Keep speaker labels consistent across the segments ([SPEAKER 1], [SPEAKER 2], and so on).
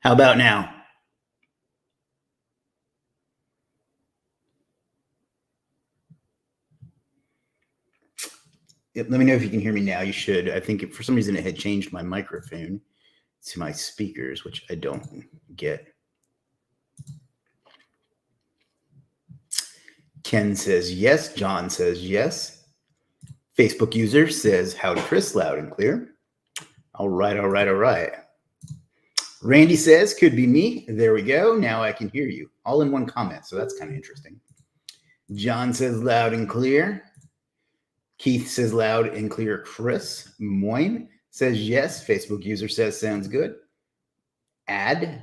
[SPEAKER 1] How about now? Let me know if you can hear me now. You should. I think for some reason it had changed my microphone to my speakers, which I don't get. Ken says yes. John says yes. Facebook user says howdy, Chris, loud and clear. All right, all right, all right. Randy says could be me. There we go. Now I can hear you. All in one comment, so that's kind of interesting. John says loud and clear. Keith says loud and clear. Chris Moyne says yes. Facebook user says sounds good. AD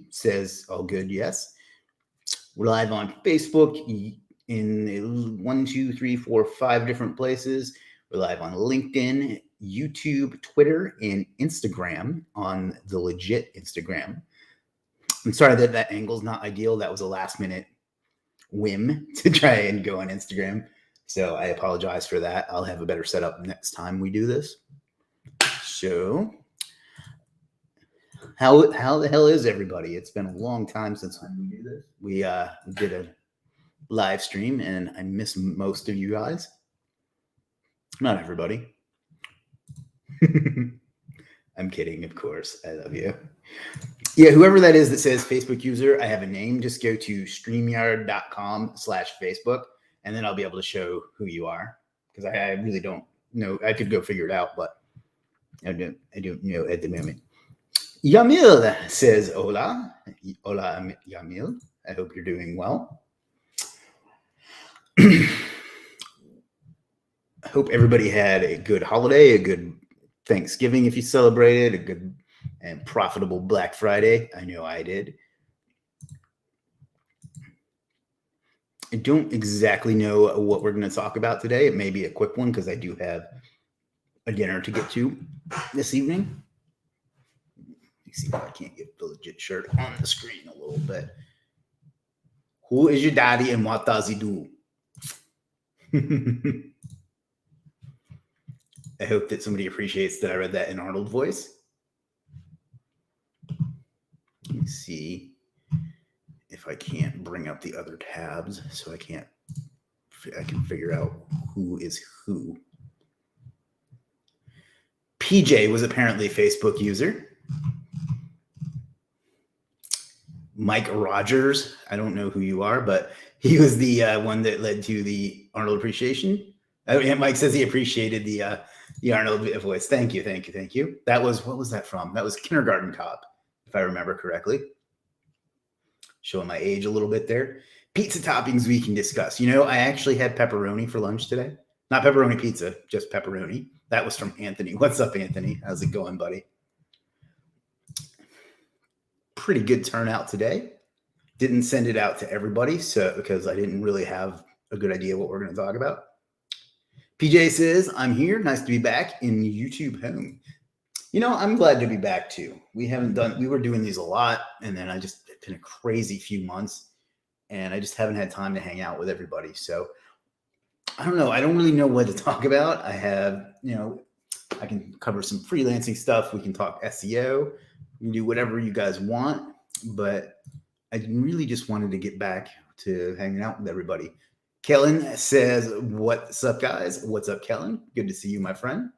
[SPEAKER 1] says all good, yes. We're live on Facebook in 1, 2, 3, 4, 5 different places. We're live on LinkedIn, YouTube, Twitter, and Instagram on the Legiit Instagram. I'm sorry that that angle's not ideal. That was a last minute whim to try and go on Instagram. So I apologize for that. I'll have a better setup next time we do this. So how the hell is everybody? It's been a long time since we do this. We did a live stream and I miss most of you guys. Not everybody. I'm kidding, of course. I love you. Yeah, whoever that is that says Facebook user, I have a name. Just go to streamyard.com/Facebook. And then I'll be able to show who you are because I really don't know. I could go figure it out, but I don't know at the moment. Yamil says, hola. Hola, Yamil. I hope you're doing well. I hope everybody had a good holiday, a good Thanksgiving if you celebrated, a good and profitable Black Friday. I know I did. I don't exactly know what we're going to talk about today. It may be a quick one because I do have a dinner to get to this evening. Let me see if I can't get the Legiit shirt on the screen a little bit. Who is your daddy and what does he do? I hope that somebody appreciates that I read that in Arnold voice. Let me see if I can't bring up the other tabs so I can figure out who is who. PJ was apparently a Facebook user. Mike Rogers, I don't know who you are, but he was the one that led to the Arnold appreciation. Mike says he appreciated the Arnold voice. Thank you. That was, what was that from? That was Kindergarten Cop, if I remember correctly. Showing my age a little bit there. Pizza toppings we can discuss. You know, I actually had pepperoni for lunch today. Not pepperoni pizza, just pepperoni. That was from Anthony. What's up, Anthony? How's it going, buddy? Pretty good turnout today. Didn't send it out to everybody, so because I didn't really have a good idea what we're going to talk about. PJ says, I'm here. Nice to be back in YouTube home. You know, I'm glad to be back too. We were doing these a lot, and then it's been a crazy few months, and I just haven't had time to hang out with everybody. So I don't know. I don't really know what to talk about. I have, I can cover some freelancing stuff. We can talk SEO. We can do whatever you guys want, but I really just wanted to get back to hanging out with everybody. Kellen says, what's up, guys? What's up, Kellen? Good to see you, my friend.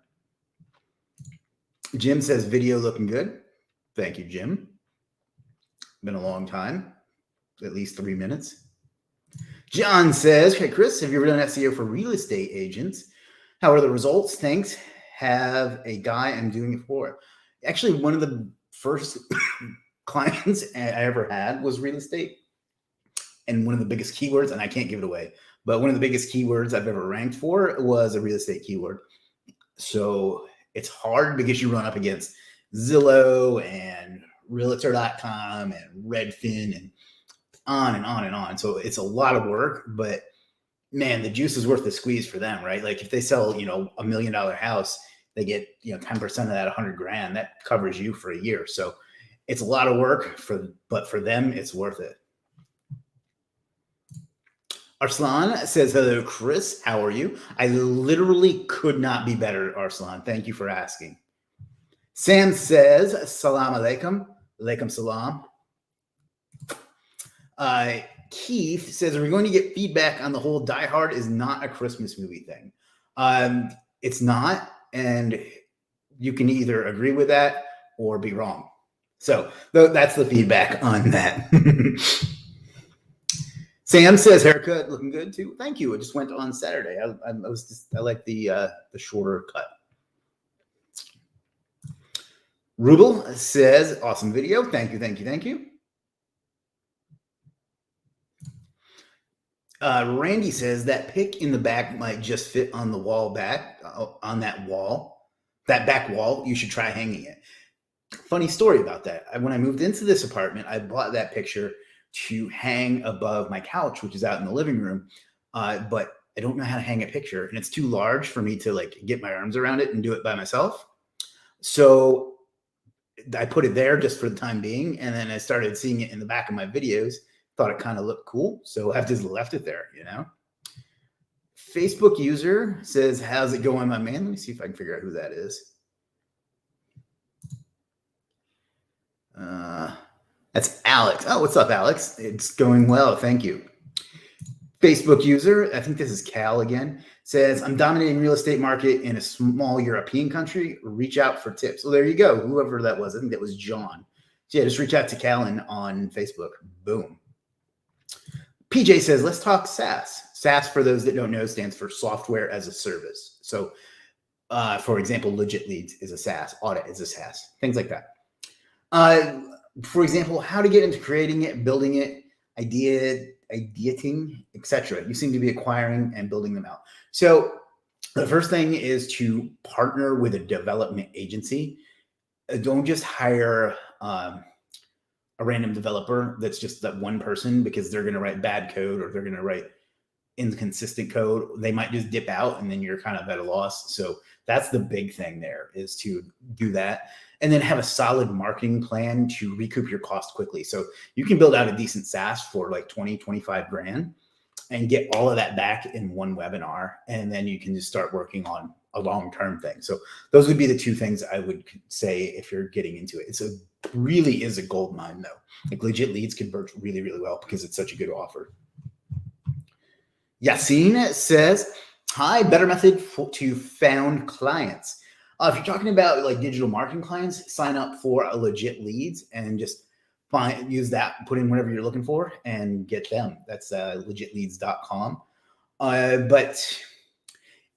[SPEAKER 1] Jim says, video looking good. Thank you, Jim. Been a long time, at least 3 minutes. John says, hey, Chris, have you ever done SEO for real estate agents? How are the results? Thanks. Have a guy I'm doing it for. Actually, one of the first clients I ever had was real estate. And one of the biggest keywords, and I can't give it away, but one of the biggest keywords I've ever ranked for was a real estate keyword. So it's hard because you run up against Zillow and Realtor.com and Redfin and on and on and on. So it's a lot of work, but man, the juice is worth the squeeze for them, right? Like if they sell, $1 million house, they get, 10% of that, $100,000, that covers you for a year. So it's a lot of work but for them, it's worth it. Arslan says, hello, Chris. How are you? I literally could not be better, Arslan. Thank you for asking. Sam says, salam alaikum. Alaikum salam. Keith says, are we going to get feedback on the whole Die Hard is not a Christmas movie thing? It's not, and you can either agree with that or be wrong. So that's the feedback on that. Sam says, haircut looking good too. Thank you. It just went on Saturday. I like the shorter cut. Rubel says, awesome video. Thank you. Randy says that pic in the back might just fit on the wall back, on that back wall. You should try hanging it. Funny story about that. When I moved into this apartment, I bought that picture to hang above my couch, which is out in the living room. But I don't know how to hang a picture, and it's too large for me to like get my arms around it and do it by myself. So I put it there just for the time being. And then I started seeing it in the back of my videos, thought it kind of looked cool. So I've just left it there, you know. Facebook user says, how's it going, my man? Let me see if I can figure out who that is. That's Alex. Oh, what's up, Alex? It's going well. Thank you. Facebook user, I think this is Cal again, says, I'm dominating real estate market in a small European country. Reach out for tips. Well, there you go. Whoever that was, I think that was John. So yeah, just reach out to Callan on Facebook. Boom. PJ says, let's talk SaaS. SaaS, for those that don't know, stands for software as a service. So, for example, Legiit Leads is a SaaS. Audit is a SaaS. Things like that. For example, how to get into creating it, building it, ideating, etc. You seem to be acquiring and building them out. So the first thing is to partner with a development agency. Don't just hire a random developer that's just that one person, because they're going to write bad code or they're going to write inconsistent code. They might just dip out and then you're kind of at a loss. So that's the big thing there, is to do that. And then have a solid marketing plan to recoup your cost quickly. So you can build out a decent SaaS for like 20, 25 grand and get all of that back in one webinar. And then you can just start working on a long-term thing. So those would be the two things I would say if you're getting into it. It's really is a gold mine though. Like Legiit Leads convert really, really well because it's such a good offer. Yassine says, hi, better method to found clients. If you're talking about like digital marketing clients, sign up for a Legiit Leads and just use that, put in whatever you're looking for and get them. That's legitleads.com. But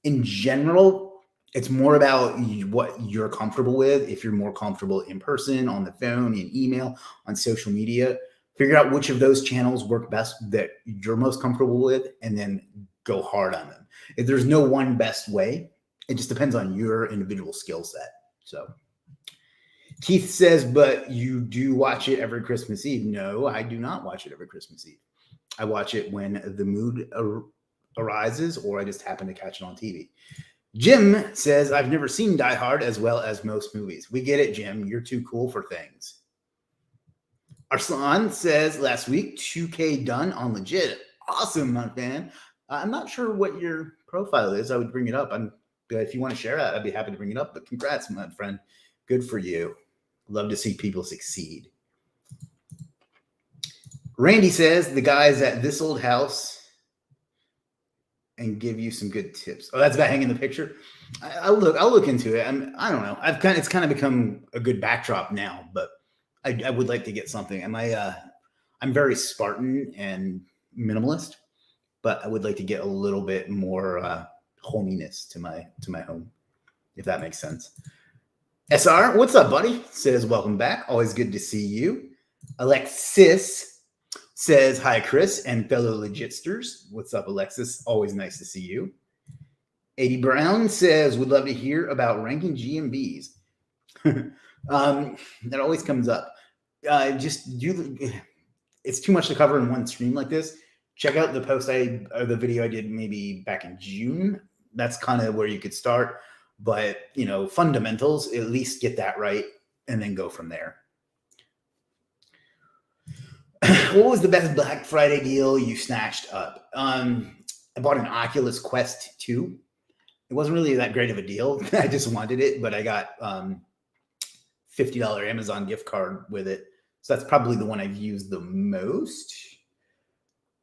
[SPEAKER 1] in general, it's more about what you're comfortable with. If you're more comfortable in person, on the phone, in email, on social media, figure out which of those channels work best that you're most comfortable with, and then go hard on them. If there's no one best way, it just depends on your individual skill set. So Keith says, but you do watch it every Christmas Eve. No, I do not watch it every Christmas Eve. I watch it when the mood arises, or I just happen to catch it on TV. Jim says, I've never seen Die Hard as well as most movies. We get it, Jim. You're too cool for things. Arslan says, last week, 2K done on Legiit. Awesome, my man. I'm not sure what your profile is. I would bring it up. If you want to share that, I'd be happy to bring it up. But congrats, my friend. Good for you. Love to see people succeed. Randy says, the guys at this old house and give you some good tips. Oh, that's about hanging the picture. I'll look into it. I don't know. It's kind of become a good backdrop now, but I would like to get something. I'm very Spartan and minimalist, but I would like to get a little bit more hominess to my home, if that makes sense. SR, what's up, buddy? Says, welcome back. Always good to see you. Alexis says, hi, Chris and fellow Legitsters. What's up, Alexis? Always nice to see you. 80 Brown says, would love to hear about ranking GMBs. That always comes up. It's too much to cover in one stream like this. Check out the the video I did maybe back in June. That's kind of where you could start. But, fundamentals, at least get that right and then go from there. What was the best Black Friday deal you snatched up? I bought an Oculus Quest 2. It wasn't really that great of a deal. I just wanted it, but I got $50 Amazon gift card with it. So that's probably the one I've used the most.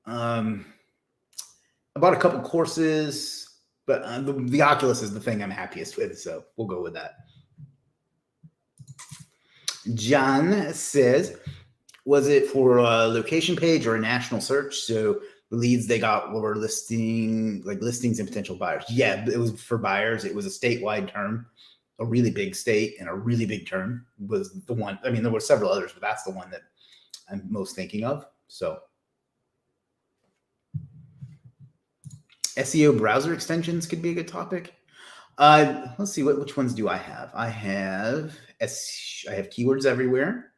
[SPEAKER 1] I bought a couple courses, but the Oculus is the thing I'm happiest with. So we'll go with that. John says, was it for a location page or a national search? So the leads they got were listings and potential buyers. Yeah, it was for buyers. It was a statewide term, a really big state and a really big term was the one. I mean, there were several others, but that's the one that I'm most thinking of. So SEO browser extensions could be a good topic. Let's see, which ones do I have? I have keywords everywhere,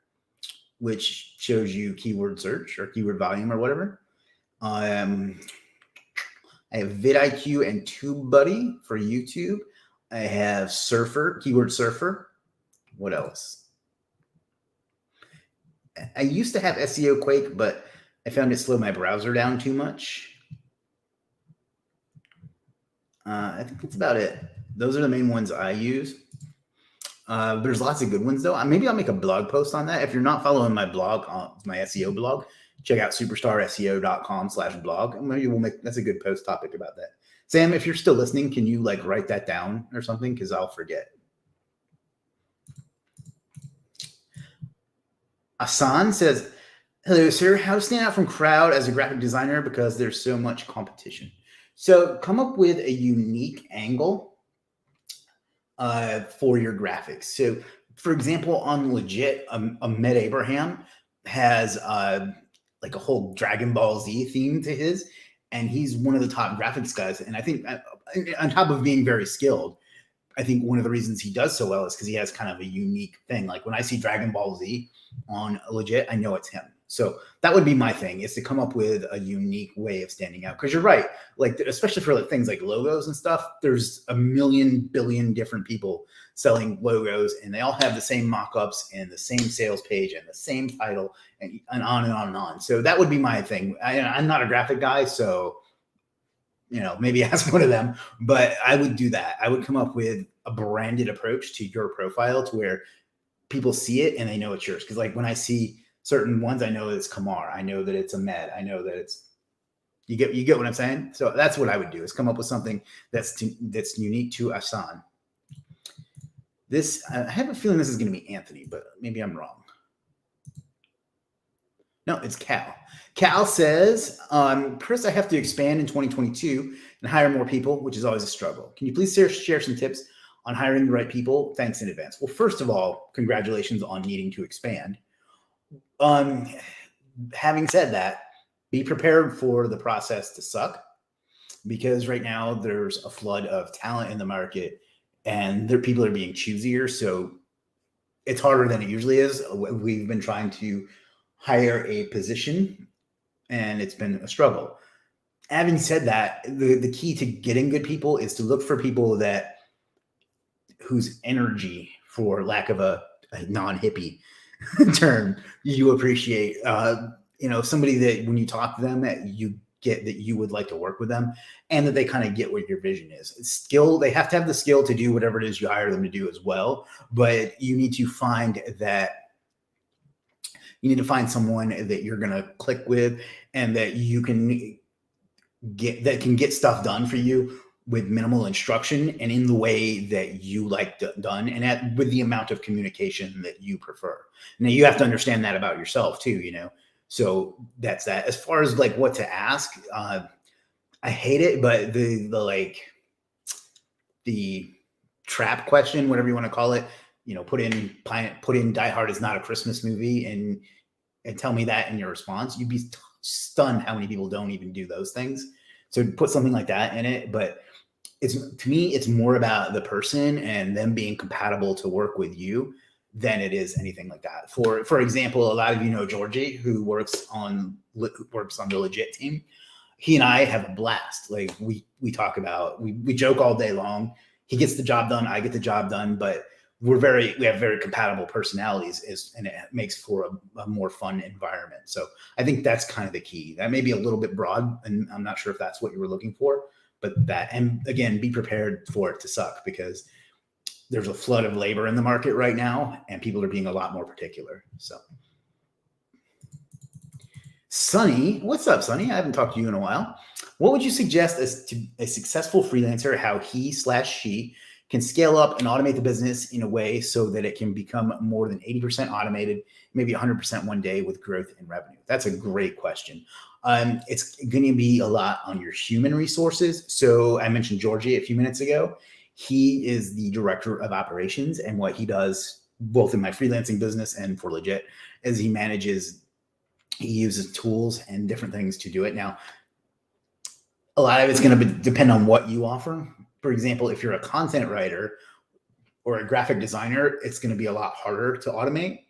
[SPEAKER 1] which shows you keyword search or keyword volume or whatever. I have vidIQ and TubeBuddy for YouTube. I have Surfer, keyword Surfer. What else? I used to have SEO Quake, but I found it slowed my browser down too much. I think that's about it. Those are the main ones I use. There's lots of good ones though. Maybe I'll make a blog post on that. If you're not following my blog, my SEO blog, check out superstarseo.com/blog. Maybe we'll make, that's a good post topic about that. Sam, if you're still listening, can you like write that down or something? Cause I'll forget. Asan says, hello, sir. How to stand out from crowd as a graphic designer because there's so much competition. So come up with a unique angle for your graphics. So for example, on Legiit, Ahmed Abraham has like a whole Dragon Ball Z theme to his, and he's one of the top graphics guys. And I think on top of being very skilled, I think one of the reasons he does so well is because he has kind of a unique thing. Like when I see Dragon Ball Z on Legiit, I know it's him. So that would be my thing, is to come up with a unique way of standing out. Because you're right, like especially for like things like logos and stuff, there's a billion different people selling logos, and they all have the same mock-ups and the same sales page and the same title, and on and on and on. So that would be my thing. I'm not a graphic guy, so maybe ask one of them, but I would do that. I would come up with a branded approach to your profile to where people see it and they know it's yours. Because like when I see certain ones, I know it's Kamar. I know that it's Ahmed. I know that it's, you get what I'm saying? So that's what I would do, is come up with something that's unique to Asan. I have a feeling this is going to be Anthony, but maybe I'm wrong. No, it's Cal. Cal says, Chris, I have to expand in 2022 and hire more people, which is always a struggle. Can you please share some tips on hiring the right people? Thanks in advance. Well, first of all, congratulations on needing to expand. Having said that, be prepared for the process to suck, because right now there's a flood of talent in the market and people are being choosier. So it's harder than it usually is. We've been trying to hire a position and it's been a struggle. Having said that, the key to getting good people is to look for people whose energy, for lack of a non-hippie term, you appreciate. Somebody that when you talk to them, that you get that you would like to work with them, and that they kind of get what your vision is. Skill, they have to have the skill to do whatever it is you hire them to do as well. But you need to find someone that you're going to click with and that you can get stuff done for you with minimal instruction and in the way that you like done, and with the amount of communication that you prefer. Now you have to understand that about yourself too, So that's that. As far as like what to ask, I hate it, but the trap question, whatever you want to call it, put in Die Hard is not a Christmas movie and tell me that in your response. You'd be stunned how many people don't even do those things. So put something like that in it, but to me, it's more about the person and them being compatible to work with you than it is anything like that. For example, a lot of you know Georgie, who works on the Legiit team. He and I have a blast. Like we talk about, we joke all day long. He gets the job done, I get the job done, but we have very compatible personalities, and it makes for a more fun environment. So I think that's kind of the key. That may be a little bit broad, and I'm not sure if that's what you were looking for, but and again, be prepared for it to suck, because there's a flood of labor in the market right now and people are being a lot more particular. So Sonny, what's up, Sonny? I haven't talked to you in a while. What would you suggest as to a successful freelancer, how he/she can scale up and automate the business in a way so that it can become more than 80% automated, maybe 100% one day with growth in revenue? That's a great question. It's going to be a lot on your human resources. So I mentioned Georgie a few minutes ago. He is the director of operations, and what he does both in my freelancing business and for Legiit is he uses tools and different things to do it. Now, a lot of it's going to depend on what you offer. For example, if you're a content writer or a graphic designer, it's going to be a lot harder to automate.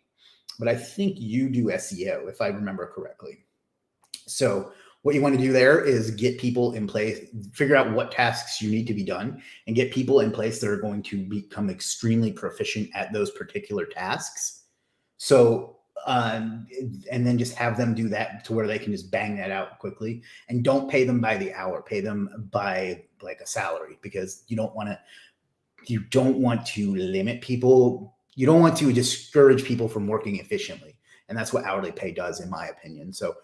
[SPEAKER 1] But I think you do SEO, if I remember correctly. So what you want to do there is get people in place, figure out what tasks you need to be done, and get people in place that are going to become extremely proficient at those particular tasks. So, and then just have them do that to where they can just bang that out quickly, and don't pay them by the hour, pay them by like a salary, because you don't want to limit people. You don't want to discourage people from working efficiently. And that's what hourly pay does, in my opinion. So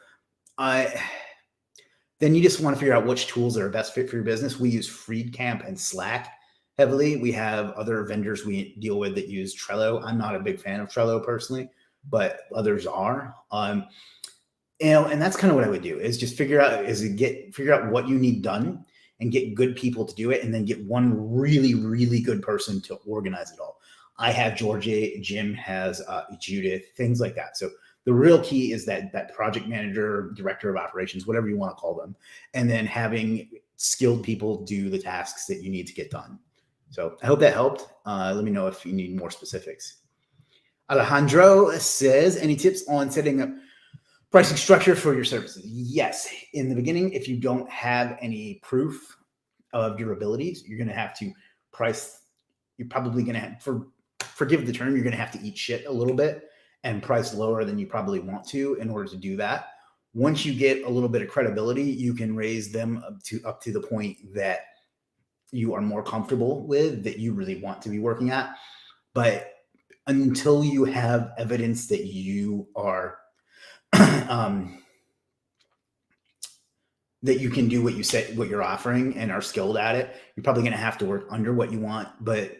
[SPEAKER 1] then you just want to figure out which tools are best fit for your business. We use Freecamp and Slack heavily. We have other vendors we deal with that use Trello. I'm not a big fan of Trello personally, but others are. And that's kind of what I would do, is just figure out what you need done and get good people to do it, and then get one really, really good person to organize it all. I have Georgie, Jim has Judith, things like that. So the real key is that project manager, director of operations, whatever you want to call them, and then having skilled people do the tasks that you need to get done. So I hope that helped. Let me know if you need more specifics. Alejandro says, any tips on setting up pricing structure for your services? Yes. In the beginning, if you don't have any proof of your abilities, you're going to have to price. You're probably going to have, forgive the term, you're going to have to eat shit a little bit and price lower than you probably want to in order to do that. Once you get a little bit of credibility, you can raise them up to the point that you are more comfortable with, that you really want to be working at. But until you have evidence that you are that you can do what you said, what you're offering, and are skilled at it, you're probably going to have to work under what you want. But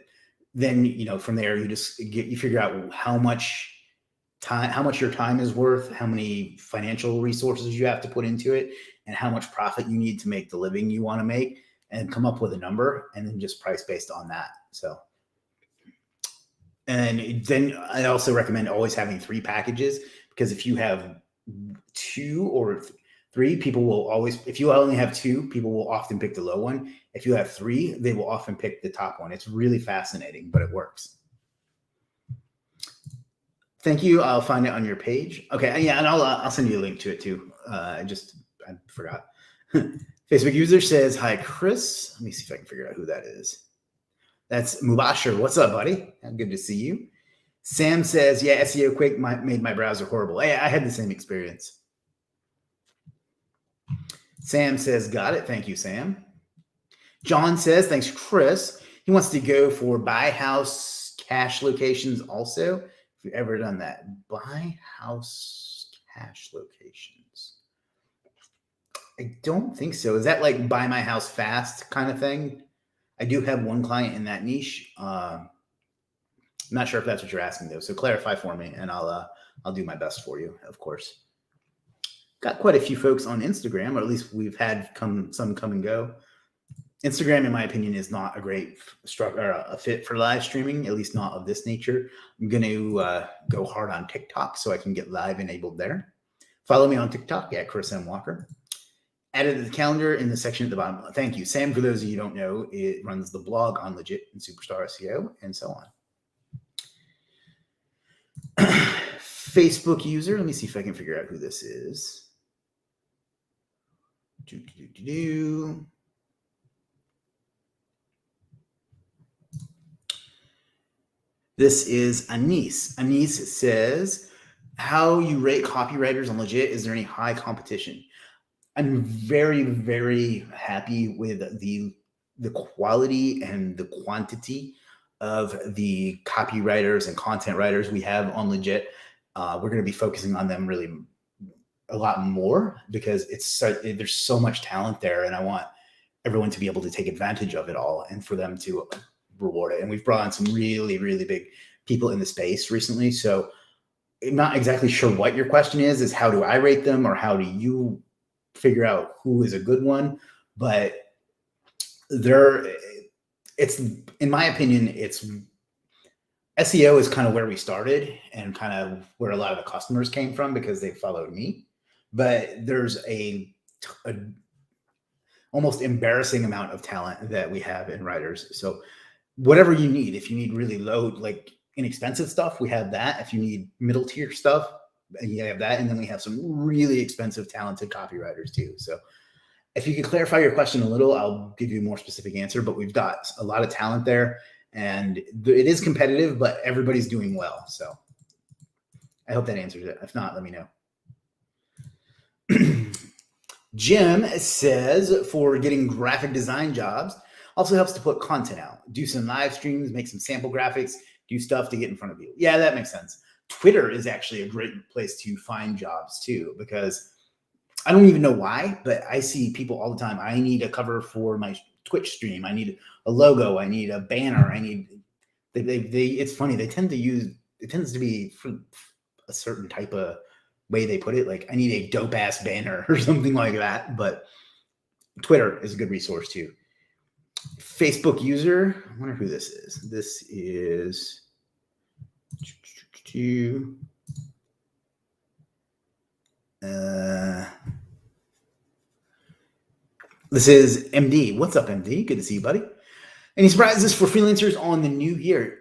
[SPEAKER 1] then, from there, you figure out how much your time is worth, how many financial resources you have to put into it, and how much profit you need to make the living you want to make, and come up with a number, and then just price based on that. So, and then I also recommend always having 3 packages, because if you have 2 or 3, people will always, if you only have 2, people will often pick the low one. If you have 3, they will often pick the top one. It's really fascinating, but it works. Thank you. I'll find it on your page. Okay. Yeah. And I'll send you a link to it too. I forgot. Facebook user says, hi, Chris. Let me see if I can figure out who that is. That's Mubashir. What's up, buddy? Good to see you. Sam says, yeah, SEO Quake made my browser horrible. Hey, I had the same experience. Sam says, got it. Thank you, Sam. John says, thanks, Chris. He wants to go for buy house cache locations also. If you've ever done that, buy house cache locations. I don't think so. Is that like buy my house fast kind of thing? I do have one client in that niche. I'm not sure if that's what you're asking though. So clarify for me, and I'll do my best for you, of course. Got quite a few folks on Instagram, or at least we've had some come and go. Instagram, in my opinion, is not a great a fit for live streaming, at least not of this nature. I'm going to go hard on TikTok so I can get live enabled there. Follow me on TikTok at Chris M. Walker. Added to the calendar in the section at the bottom. Thank you. Sam, for those of you who don't know, it runs the blog on Legiit and Superstar SEO and so on. Facebook user. Let me see if I can figure out who this is. This is Anis. Anis says, how you rate copywriters on Legiit? Is there any high competition? I'm very, very happy with the quality and the quantity of the copywriters and content writers we have on Legiit. We're going to be focusing on them really a lot more because there's so much talent there, and I want everyone to be able to take advantage of it all and for them to reward it. And we've brought on some really, really big people in the space recently. So I'm not exactly sure what your question is how do I rate them or how do you figure out who is a good one? But it's, in my opinion, it's SEO is kind of where we started and kind of where a lot of the customers came from because they followed me. But there's a almost embarrassing amount of talent that we have in writers. So whatever you need, if you need really low, like inexpensive stuff, we have that. If you need middle tier stuff, you have that. And then we have some really expensive, talented copywriters too. So if you could clarify your question a little, I'll give you a more specific answer, but we've got a lot of talent there and it is competitive, but everybody's doing well. So I hope that answers it. If not, let me know. Jim says for getting graphic design jobs, also helps to put content out, do some live streams, make some sample graphics, do stuff to get in front of people. Yeah, that makes sense. Twitter is actually a great place to find jobs too, because I don't even know why, but I see people all the time. I need a cover for my Twitch stream. I need a logo. I need a banner. I need, it's funny. It tends to be for a certain type of way they put it. Like I need a dope ass banner or something like that. But Twitter is a good resource too. Facebook user. I wonder who this is. This is this is MD. What's up, MD? Good to see you, buddy. Any surprises for freelancers on the new year?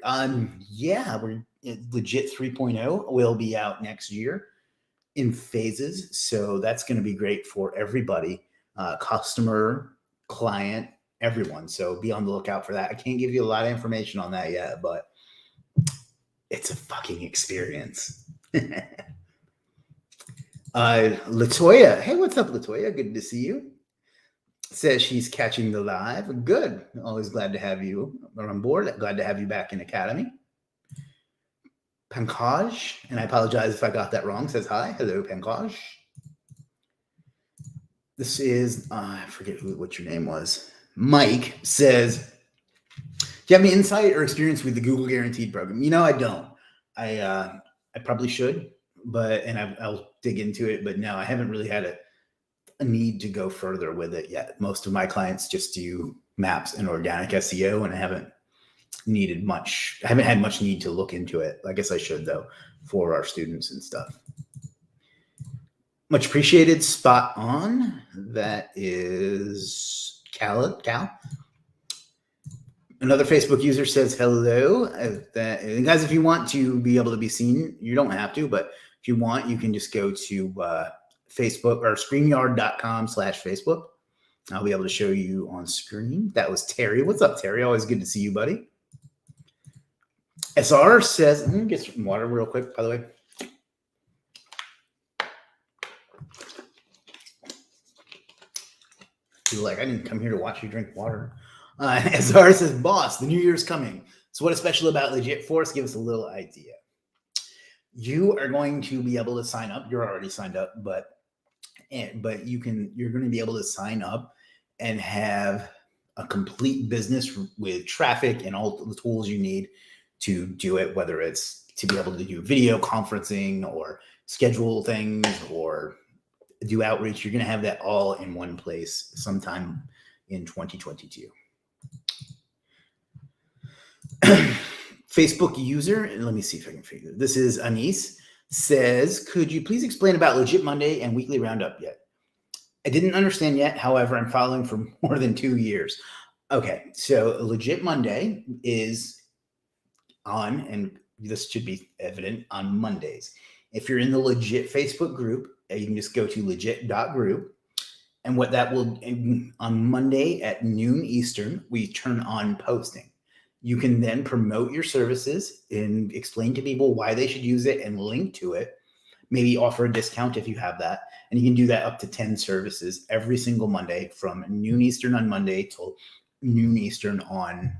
[SPEAKER 1] Yeah, we're Legiit 3.0 will be out next year in phases. So that's going to be great for everybody, customer, client, everyone. So be on the lookout for that. I can't give you a lot of information on that yet, but it's a fucking experience. Latoya. Hey, what's up, Latoya? Good to see you. Says she's catching the live. Good. Always glad to have you on board. Glad to have you back in Academy. Pankaj, and I apologize if I got that wrong, says hi. Hello, Pankaj. This is, I forget what your name was. Mike says, do you have any insight or experience with the Google Guaranteed program? You know, I don't. I probably should, and I'll dig into it. But no, I haven't really had a need to go further with it yet. Most of my clients just do maps and organic SEO, and I haven't had much need to look into it. I guess I should though, for our students and stuff. Much appreciated. Spot on. That is Cal. Another Facebook user says hello. And guys, if you want to be able to be seen, you don't have to, but if you want, you can just go to Facebook or StreamYard.com/Facebook. I'll be able to show you on screen. That was Terry. What's up, Terry? Always good to see you, buddy. SR says, let me get some water real quick, by the way. Feel like I didn't come here to watch you drink water. SR says, boss, the new year's coming. So what is special about Legiit for us? Give us a little idea. You are going to be able to sign up. You're already signed up, but you're going to be able to sign up and have a complete business with traffic and all the tools you need to do it, whether it's to be able to do video conferencing or schedule things or do outreach. You're going to have that all in one place sometime in 2022. Facebook user, let me see if I can figure it. This is Anis, says, could you please explain about Legiit Monday and weekly roundup yet? I didn't understand yet. However, I'm following for more than 2 years. Okay, so Legiit Monday is on, and this should be evident, on Mondays. If you're in the Legiit Facebook group, you can just go to legit.group. And what that will, on Monday at noon Eastern, we turn on posting. You can then promote your services and explain to people why they should use it and link to it. Maybe offer a discount if you have that. And you can do that up to 10 services every single Monday from noon Eastern on Monday till noon Eastern on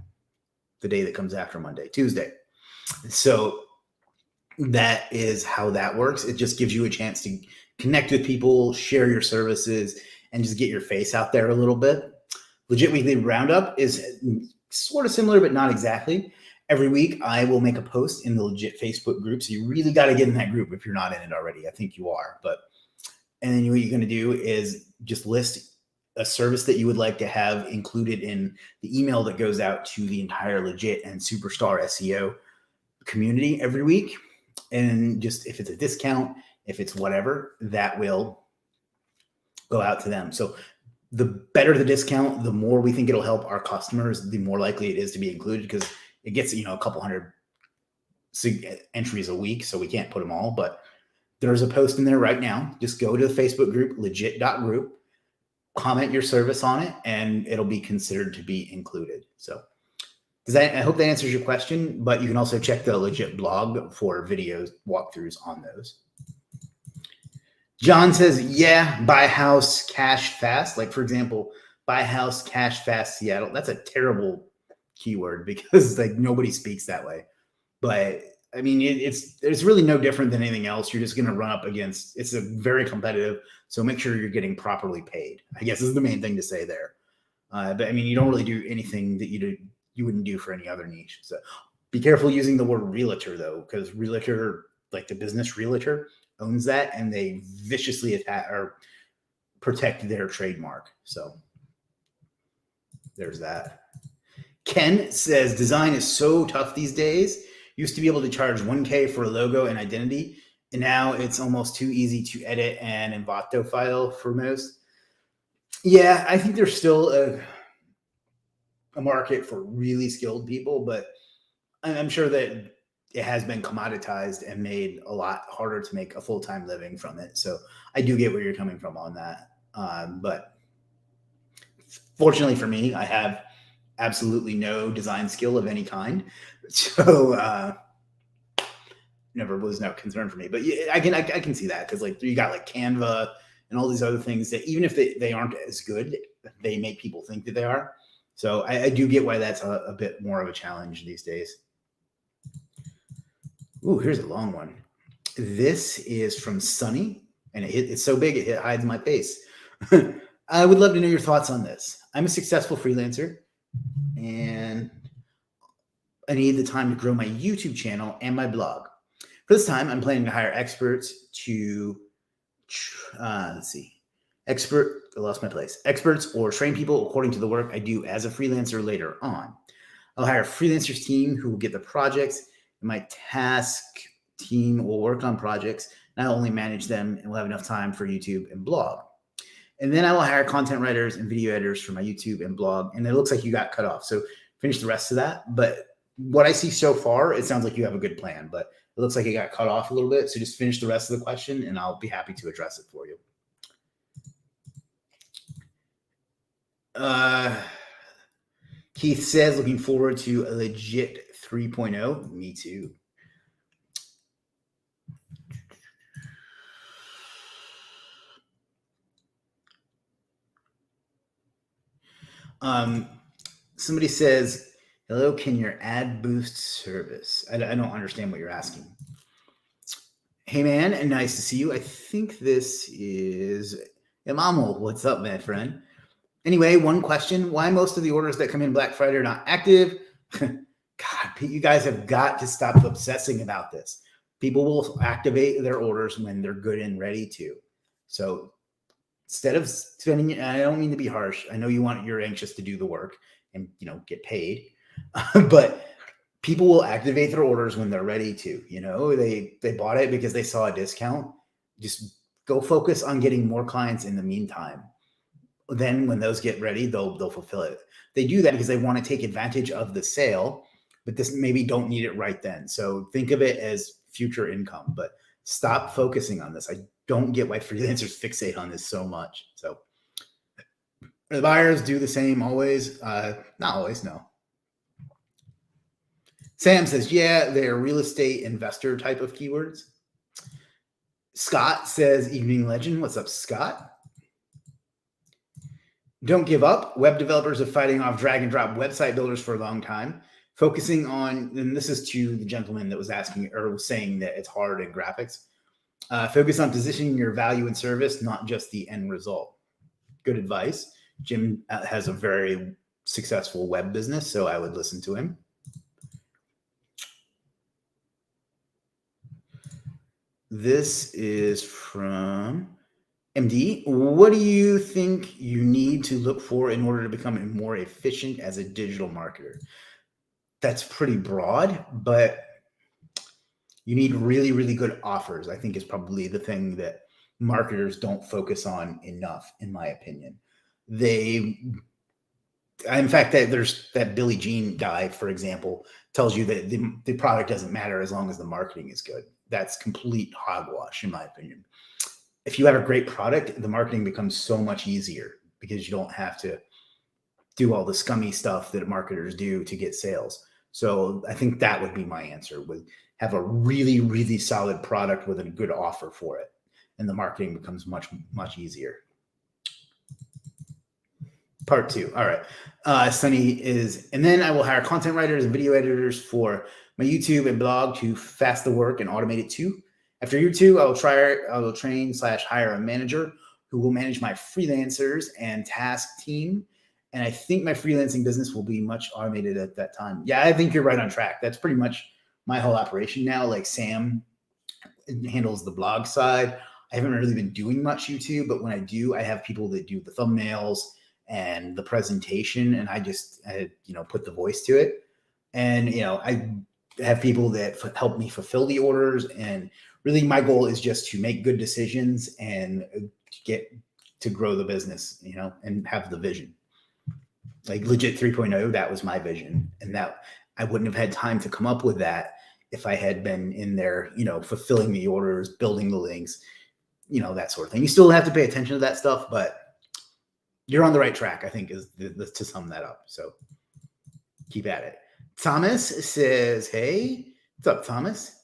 [SPEAKER 1] the day that comes after Monday, Tuesday. So that is how that works. It just gives you a chance to connect with people, share your services, and just get your face out there a little bit. Legiit Weekly Roundup is sort of similar, but not exactly. Every week, I will make a post in the Legiit Facebook group. So you really got to get in that group if you're not in it already. I think you are. And then what you're going to do is just list a service that you would like to have included in the email that goes out to the entire Legiit and Superstar SEO community every week. And just if it's a discount, if it's whatever, that will go out to them. So the better the discount, the more we think it'll help our customers, the more likely it is to be included, because it gets, a couple hundred entries a week. So we can't put them all, but there's a post in there right now. Just go to the Facebook group, legiit.group, comment your service on it, and it'll be considered to be included. So I hope that answers your question, but you can also check the Legiit blog for videos, walkthroughs on those. John says, yeah, buy house, cash fast. Like, for example, buy house, cash fast, Seattle. That's a terrible keyword because nobody speaks that way. But I mean, it's really no different than anything else. You're just going to run up against, it's a very competitive. So make sure you're getting properly paid, I guess is the main thing to say there. But I mean, you don't really do anything that you wouldn't do for any other niche. So be careful using the word realtor though, because realtor, like the business realtor, owns that and they viciously attack or protect their trademark. So there's that. Ken says design is so tough these days. Used to be able to charge $1,000 for a logo and identity, and now it's almost too easy to edit an Envato file for most. Yeah, I think there's still a market for really skilled people, but I'm sure that it has been commoditized and made a lot harder to make a full-time living from it. So I do get where you're coming from on that. But fortunately for me, I have absolutely no design skill of any kind. So never was no concern for me. But yeah, I can see that because you got Canva and all these other things that even if they aren't as good, they make people think that they are. So I do get why that's a bit more of a challenge these days. Ooh, here's a long one. This is from Sunny, and it's so big it hides my face. I would love to know your thoughts on this. I'm a successful freelancer, and I need the time to grow my YouTube channel and my blog. For this time, I'm planning to hire experts to, I lost my place. Experts or train people according to the work I do as a freelancer later on. I'll hire a freelancers team who will get the projects, and my task team will work on projects, not only manage them, and will have enough time for YouTube and blog. And then I will hire content writers and video editors for my YouTube and blog. And it looks like you got cut off. So finish the rest of that. But what I see so far, it sounds like you have a good plan, but it looks like it got cut off a little bit. So just finish the rest of the question and I'll be happy to address it for you. Keith says, looking forward to a Legiit 3.0. Me too. Somebody says, hello, can your ad boost service? I don't understand what you're asking. Hey, man, and nice to see you. I think this is Imamo. What's up, my friend? Anyway, one question. Why most of the orders that come in Black Friday are not active? God, you guys have got to stop obsessing about this. People will activate their orders when they're good and ready to. So instead of spending, and I don't mean to be harsh. I know you're anxious to do the work and, get paid, but people will activate their orders when they're ready to, they bought it because they saw a discount. Just go focus on getting more clients in the meantime. Then when those get ready, they'll fulfill it. They do that because they want to take advantage of the sale, but this maybe don't need it right then. So think of it as future income, but stop focusing on this. I don't get why freelancers fixate on this so much. So the buyers do the same always. Not always, no. Sam says, yeah, they're real estate investor type of keywords. Scott says, evening legend. What's up, Scott? Don't give up. Web developers are fighting off drag and drop website builders for a long time, focusing on, and this is to the gentleman that was asking or was saying that it's hard in graphics. Focus on positioning your value and service, not just the end result. Good advice. Jim has a very successful web business, so I would listen to him. This is from MD. What do you think you need to look for in order to become more efficient as a digital marketer? That's pretty broad, but you need really, really good offers, I think, is probably the thing that marketers don't focus on enough, in my opinion. In fact, there's that Billie Jean guy, for example, tells you that the product doesn't matter as long as the marketing is good. That's complete hogwash, in my opinion. If you have a great product, the marketing becomes so much easier because you don't have to do all the scummy stuff that marketers do to get sales. So I think that would be my answer, would have a really, really solid product with a good offer for it. And the marketing becomes much, much easier. Part 2. All right. Sunny is, and then I will hire content writers and video editors for my YouTube and blog to fast the work and automate it too. After year 2, I will train/hire a manager who will manage my freelancers and task team. And I think my freelancing business will be much automated at that time. Yeah, I think you're right on track. That's pretty much my whole operation now. Like Sam handles the blog side. I haven't really been doing much YouTube, but when I do, I have people that do the thumbnails and the presentation, and I just put the voice to it. And I have people that help me fulfill the orders. And really, my goal is just to make good decisions and get to grow the business, and have the vision. Like Legiit 3.0, that was my vision, and that I wouldn't have had time to come up with that if I had been in there, fulfilling the orders, building the links, that sort of thing. You still have to pay attention to that stuff, but you're on the right track, I think, is to sum that up. So keep at it. Thomas says, hey, what's up, Thomas?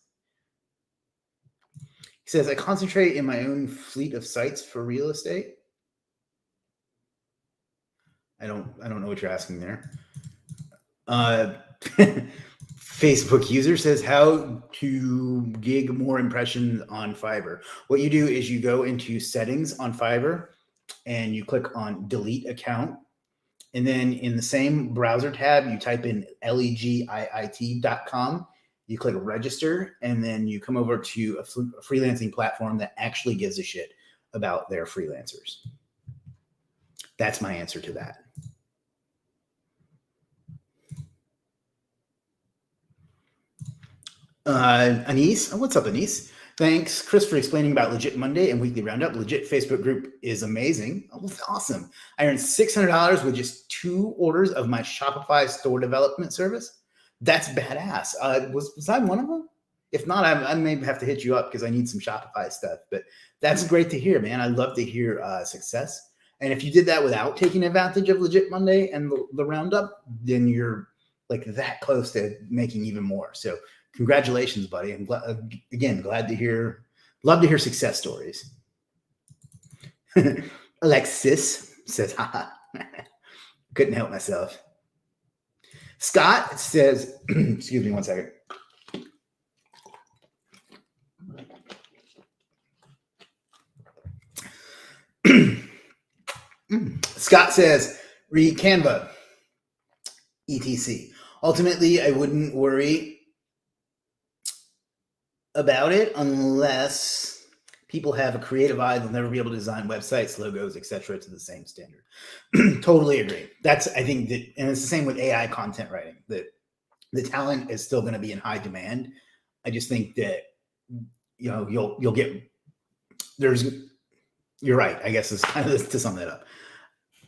[SPEAKER 1] He says, I concentrate in my own fleet of sites for real estate. I don't know what you're asking there. Facebook user says, how to gig more impressions on Fiverr. What you do is you go into settings on Fiverr and you click on delete account. And then in the same browser tab, you type in legiit.com. You click register, and then you come over to a freelancing platform that actually gives a shit about their freelancers. That's my answer to that. Anise, what's up, Anise? Thanks, Chris, for explaining about Legiit Monday and Weekly Roundup. Legiit Facebook group is amazing. Oh, awesome. I earned $600 with just 2 orders of my Shopify store development service. That's badass. Was I one of them? If not, I may have to hit you up because I need some Shopify stuff. But that's great to hear, man. I love to hear success. And if you did that without taking advantage of Legiit Monday and the Roundup, then you're like that close to making even more. So congratulations, buddy. I'm glad to hear, love to hear success stories. Alexis says, haha, couldn't help myself. Scott says, excuse me one second. Scott says, read Canva, etc. Ultimately, I wouldn't worry about it unless people have a creative eye. They'll never be able to design websites, logos, etc. to the same standard. Totally agree. I think that, and it's the same with AI content writing, that the talent is still going to be in high demand. I just think that, you'll get, you're right. I guess it's kind of to sum that up.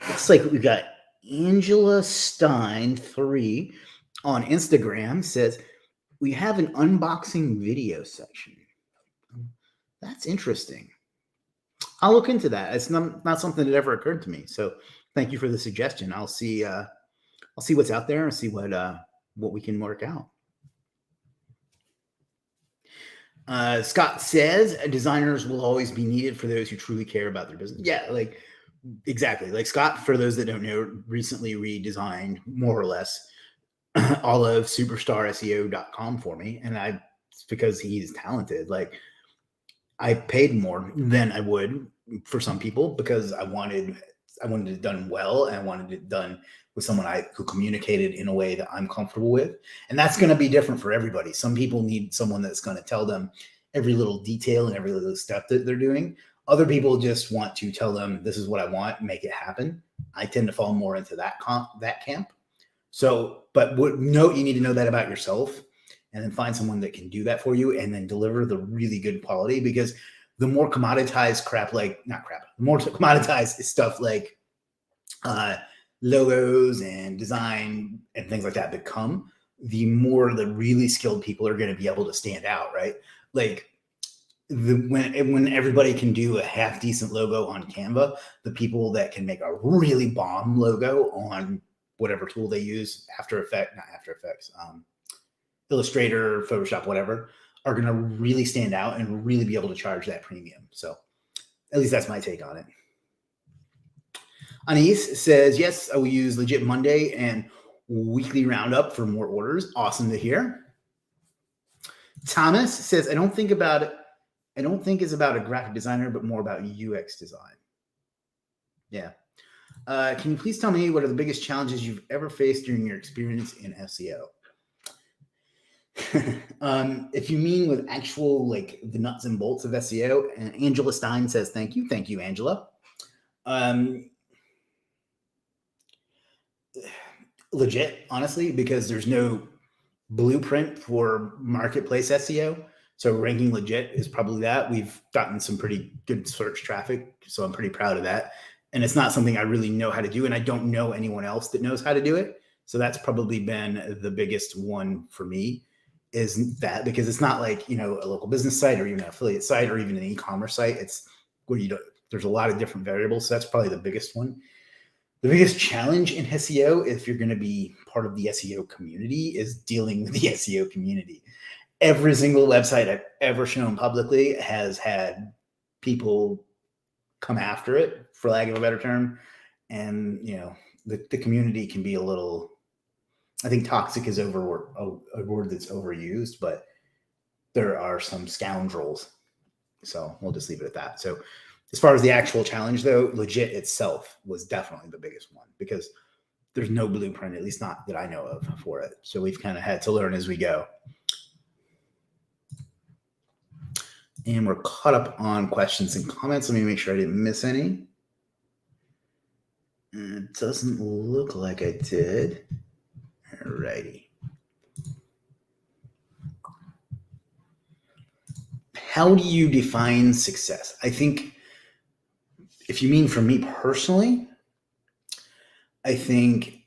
[SPEAKER 1] Looks like we've got Angela Stein 3 on Instagram says, we have an unboxing video section. That's interesting. I'll look into that. It's not something that ever occurred to me. So thank you for the suggestion. I'll see what's out there and see what we can work out. Scott says designers will always be needed for those who truly care about their business. Yeah, like exactly. Like Scott, for those that don't know, recently redesigned more or less all of superstarseo.com for me. And it's because he's talented. Like I paid more than I would for some people because I wanted it done well, and I wanted it done with someone who communicated in a way that I'm comfortable with. And that's going to be different for everybody. Some people need someone that's going to tell them every little detail and every little step that they're doing. Other people just want to tell them, this is what I want, make it happen. I tend to fall more into that camp. So, but you need to know that about yourself, and then find someone that can do that for you and then deliver the really good quality. Because the more commoditized the more commoditized stuff like logos and design and things like that become, the more the really skilled people are going to be able to stand out, right? Like when everybody can do a half decent logo on Canva, the people that can make a really bomb logo on whatever tool they use, Illustrator, Photoshop, whatever, are going to really stand out and really be able to charge that premium. So at least that's my take on it. Anise says, yes, I will use Legiit Monday and weekly roundup for more orders. Awesome to hear. Thomas says, I don't think it's about a graphic designer, but more about UX design. Yeah. Can you please tell me what are the biggest challenges you've ever faced during your experience in SEO? If you mean with actual, like the nuts and bolts of SEO, and Angela Stein says, thank you. Thank you, Angela. Legit, honestly, because there's no blueprint for marketplace SEO. So ranking legit is probably that. We've gotten some pretty good search traffic, so I'm pretty proud of that. And it's not something I really know how to do, and I don't know anyone else that knows how to do it. So that's probably been the biggest one for me, is that, because it's not like, a local business site or even an affiliate site or even an e-commerce site. It's where there's a lot of different variables. So that's probably the biggest one. The biggest challenge in SEO, if you're going to be part of the SEO community, is dealing with the SEO community. Every single website I've ever shown publicly has had people come after it, for lack of a better term. And, the community can be a little, I think toxic is a word that's overused, but there are some scoundrels. So we'll just leave it at that. So as far as the actual challenge, though, Legiit itself was definitely the biggest one, because there's no blueprint, at least not that I know of, for it. So we've kind of had to learn as we go. And we're caught up on questions and comments. Let me make sure I didn't miss any. It doesn't look like I did. All righty. How do you define success? I think, if you mean for me personally, I think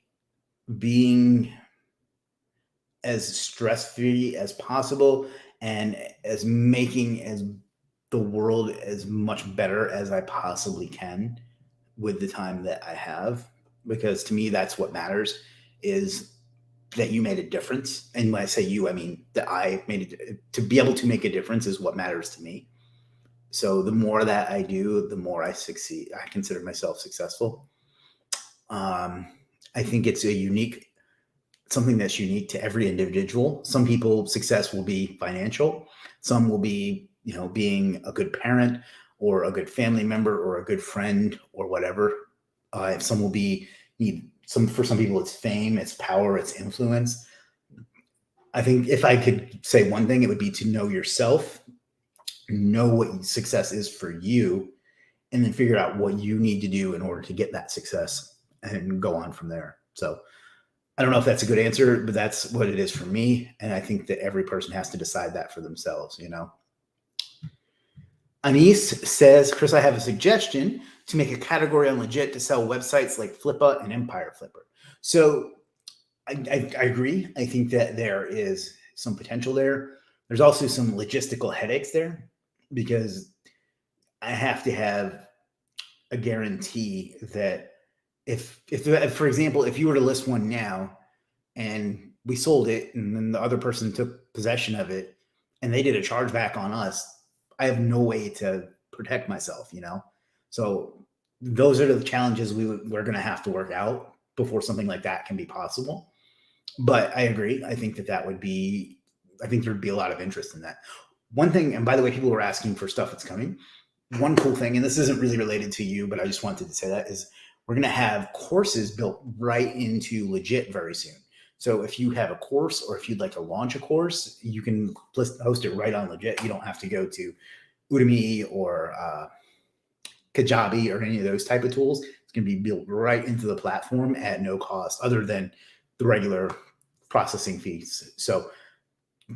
[SPEAKER 1] being as stress-free as possible and as making as the world as much better as I possibly can with the time that I have, because to me, that's what matters, is that you made a difference. And when I say you, I mean that I made it. To be able to make a difference is what matters to me. So the more that I do, the more I succeed. I consider myself successful. I think it's something that's unique to every individual. Some people, success will be financial. Some will be, being a good parent or a good family member or a good friend or whatever. Some will be for some people, it's fame, it's power, it's influence. I think if I could say one thing, it would be to know yourself, know what success is for you, and then figure out what you need to do in order to get that success and go on from there. So I don't know if that's a good answer, but that's what it is for me. And I think that every person has to decide that for themselves, Anise says, Chris, I have a suggestion to make a category on Legiit to sell websites like Flippa and Empire Flipper. So I agree. I think that there is some potential there. There's also some logistical headaches there, because I have to have a guarantee that if for example, if you were to list one now and we sold it and then the other person took possession of it and they did a chargeback on us, I have no way to protect myself, So those are the challenges we're going to have to work out before something like that can be possible. But I agree. I think there'd be a lot of interest in that. one thing, and by the way, people were asking for stuff that's coming. One cool thing, and this isn't really related to you, but I just wanted to say that, is we're going to have courses built right into Legiit very soon. So if you have a course, or if you'd like to launch a course, you can host it right on Legiit. You don't have to go to Udemy or Kajabi or any of those type of tools. It's going to be built right into the platform at no cost other than the regular processing fees. So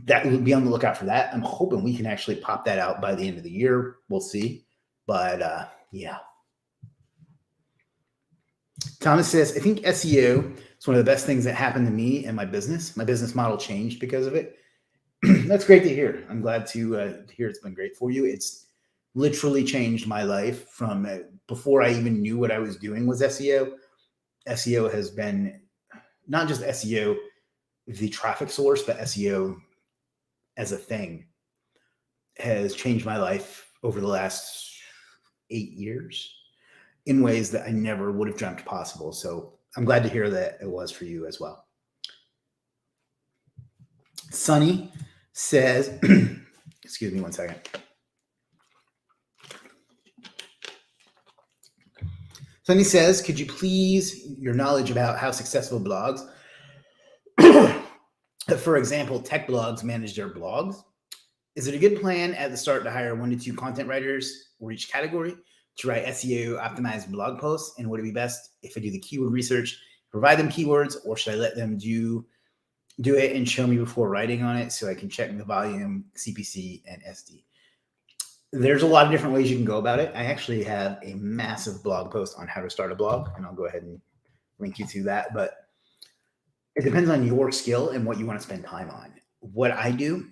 [SPEAKER 1] that will be on the lookout for that. I'm hoping we can actually pop that out by the end of the year. We'll see. But yeah. Thomas says, I think SEO is one of the best things that happened to me and my business. My business model changed because of it. That's great to hear. I'm glad to hear it's been great for you. It's literally changed my life from before I even knew what I was doing was SEO. SEO has been not just SEO, the traffic source, but SEO as a thing has changed my life over the last 8 years in ways that I never would have dreamt possible. So I'm glad to hear that it was for you as well. Sunny says, excuse me one second. Sunny says, could you please, your knowledge about how successful blogs, for example, tech blogs manage their blogs? Is it a good plan at the start to hire 1 to 2 content writers for each category to write SEO optimized blog posts? And would it be best if I do the keyword research, provide them keywords, or should I let them do it and show me before writing on it so I can check the volume, CPC, and SD? There's a lot of different ways you can go about it. I actually have a massive blog post on how to start a blog, and I'll go ahead and link you to that. But it depends on your skill and what you want to spend time on. What I do,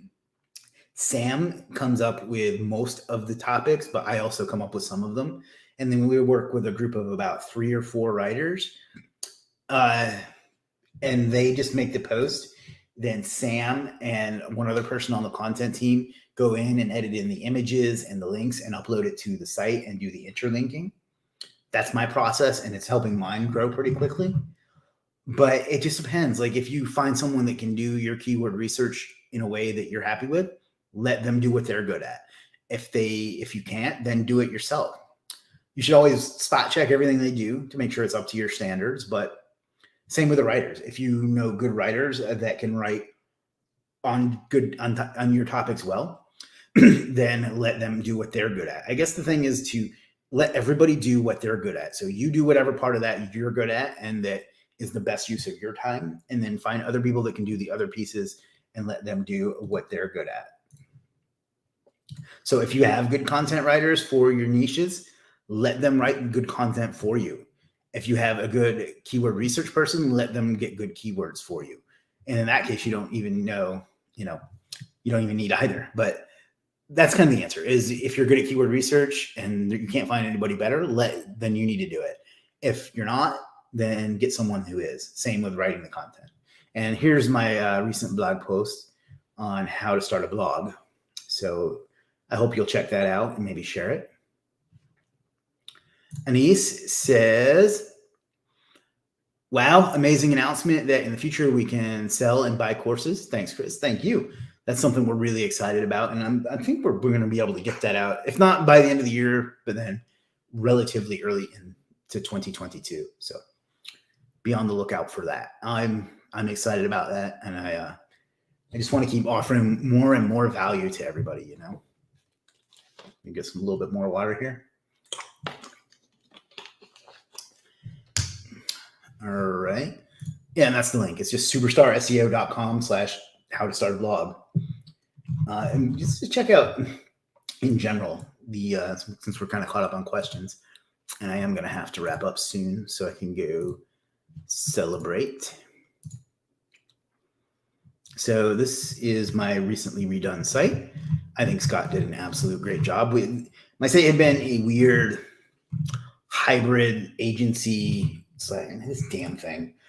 [SPEAKER 1] Sam comes up with most of the topics, but I also come up with some of them. And then we work with a group of about 3 or 4 writers, and they just make the post. Then Sam and one other person on the content team go in and edit in the images and the links and upload it to the site and do the interlinking. That's my process, and it's helping mine grow pretty quickly. But it just depends. Like if you find someone that can do your keyword research in a way that you're happy with, let them do what they're good at. If you can't, then do it yourself. You should always spot check everything they do to make sure it's up to your standards. But same with the writers. If you know good writers that can write on your topics well, then let them do what they're good at. I guess the thing is to let everybody do what they're good at. So you do whatever part of that you're good at and that is the best use of your time, and then find other people that can do the other pieces and let them do what they're good at. So if you have good content writers for your niches, let them write good content for you. If you have a good keyword research person, let them get good keywords for you. And in that case, you don't even know, you don't even need either. But that's kind of the answer, is if you're good at keyword research and you can't find anybody better, then you need to do it. If you're not, then get someone who is. Same with writing the content. And here's my recent blog post on how to start a blog. So I hope you'll check that out and maybe share it. Anise says, wow, amazing announcement that in the future we can sell and buy courses. Thanks, Chris. Thank you. That's something we're really excited about. And I think we're going to be able to get that out, if not by the end of the year, but then relatively early into 2022. So be on the lookout for that. I'm excited about that. And I just want to keep offering more and more value to everybody, Let me get a little bit more water here. All right. Yeah, and that's the link. It's just superstarseo.com/how to start a blog. And just check out in general since we're kind of caught up on questions, and I am going to have to wrap up soon so I can go celebrate. So this is my recently redone site. I think Scott did an absolute great job. My site had been a weird hybrid agency this damn thing /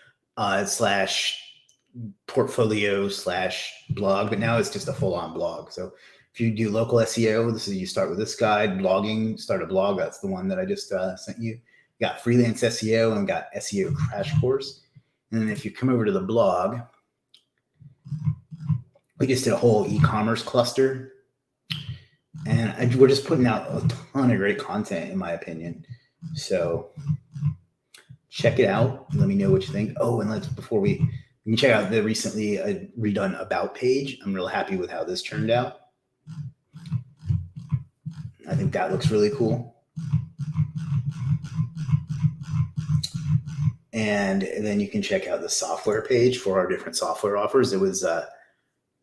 [SPEAKER 1] portfolio / blog, but now it's just a full-on blog. So if you do local SEO, you start with this guide, blogging, start a blog. That's the one that I just sent you. You got freelance SEO and got SEO crash course. And then if you come over to the blog, we just did a whole e-commerce cluster. And we're just putting out a ton of great content, in my opinion. So check it out. Let me know what you think. Oh, and you can check out the recently redone About page. I'm real happy with how this turned out. I think that looks really cool. And then you can check out the software page for our different software offers. It was, I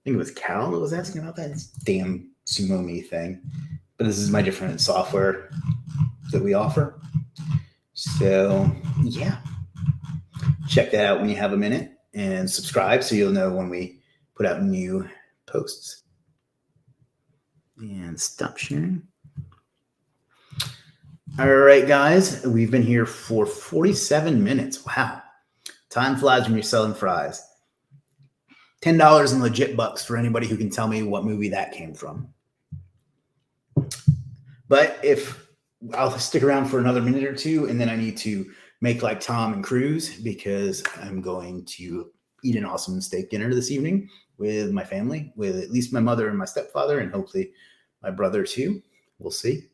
[SPEAKER 1] think it was Cal that was asking about that damn Sumomi thing. But this is my different software that we offer. So yeah, check that out when you have a minute, and subscribe so you'll know when we put out new posts. And stop sharing. All right, guys, we've been here for 47 minutes. Wow. Time flies when you're selling fries. $10 in legit bucks for anybody who can tell me what movie that came from. But if I'll stick around for another minute or two, and then I need to make like Tom and Cruise, because I'm going to eat an awesome steak dinner this evening with my family, with at least my mother and my stepfather, and hopefully my brother too. We'll see.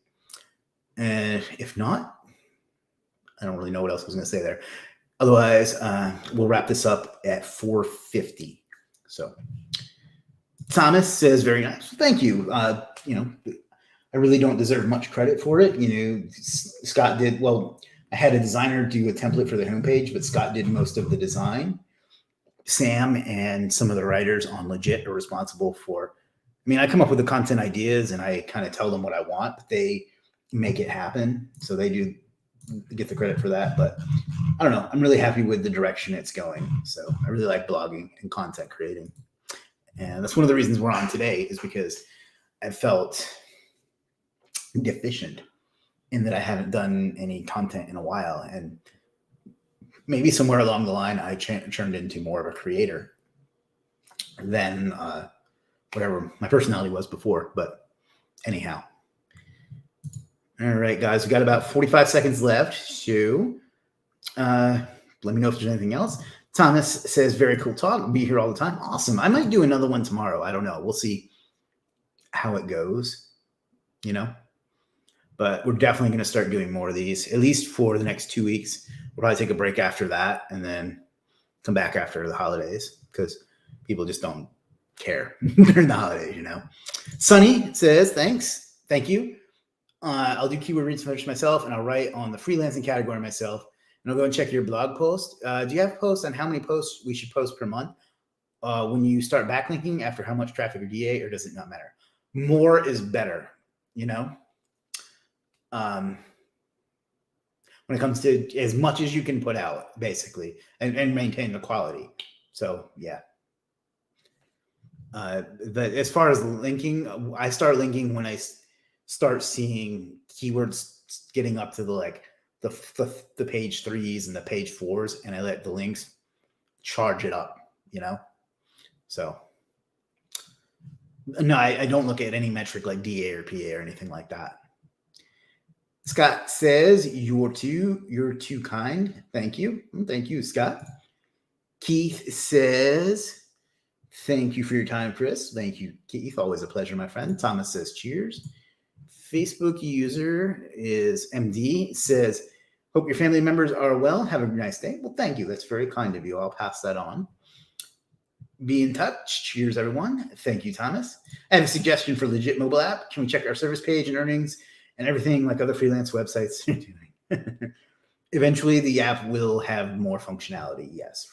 [SPEAKER 1] And if not, I don't really know what else I was going to say there. Otherwise, we'll wrap this up at 4:50. So Thomas says, very nice. Thank you. I really don't deserve much credit for it. Scott did, well, I had a designer do a template for the homepage, but Scott did most of the design. Sam and some of the writers on Legiit are responsible for, I come up with the content ideas and I kind of tell them what I want, but they make it happen. So they do get the credit for that. But I don't know. I'm really happy with the direction it's going. So I really like blogging and content creating. And that's one of the reasons we're on today, is because I felt deficient in that I haven't done any content in a while. And maybe somewhere along the line, I turned into more of a creator than whatever my personality was before. But anyhow. All right, guys, we got about 45 seconds left. So let me know if there's anything else. Thomas says, very cool talk. I'll be here all the time. Awesome. I might do another one tomorrow. I don't know. We'll see how it goes, But we're definitely going to start doing more of these, at least for the next 2 weeks. We'll probably take a break after that and then come back after the holidays, because people just don't care during the holidays, Sunny says, thanks. Thank you. I'll do keyword research myself, and I'll write on the freelancing category myself. And I'll go and check your blog post. Do you have posts on how many posts we should post per month? When you start backlinking, after how much traffic or DA, or does it not matter? More is better, when it comes to as much as you can put out, basically, and maintain the quality. So yeah. But as far as linking, I start linking when I start seeing keywords getting up to the page 3s and the page 4s, and I let the links charge it up, So no, I don't look at any metric like DA or PA or anything like that. Scott says, you're too kind. Thank you. Thank you, Scott. Keith says, thank you for your time, Chris. Thank you, Keith. Always a pleasure, my friend. Thomas says, cheers. Facebook user is MD, says, hope your family members are well. Have a nice day. Well, thank you. That's very kind of you. I'll pass that on. Be in touch. Cheers, everyone. Thank you, Thomas. I have a suggestion for Legiit mobile app. Can we check our service page and earnings and everything like other freelance websites are doing? Eventually, the app will have more functionality. Yes.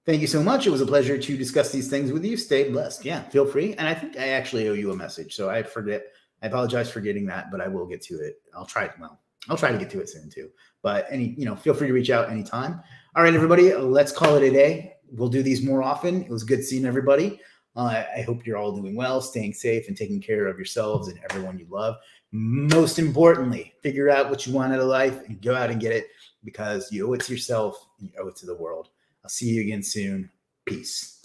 [SPEAKER 1] Thank you so much. It was a pleasure to discuss these things with you. Stay blessed. Yeah, feel free. And I think I actually owe you a message, so I forget. I apologize for getting that, but I will get to it. I'll try to get to it soon too. But feel free to reach out anytime. All right, everybody, let's call it a day. We'll do these more often. It was good seeing everybody. I hope you're all doing well, staying safe, and taking care of yourselves and everyone you love. Most importantly, figure out what you want out of life and go out and get it, because you owe it to yourself and you owe it to the world. I'll see you again soon. Peace.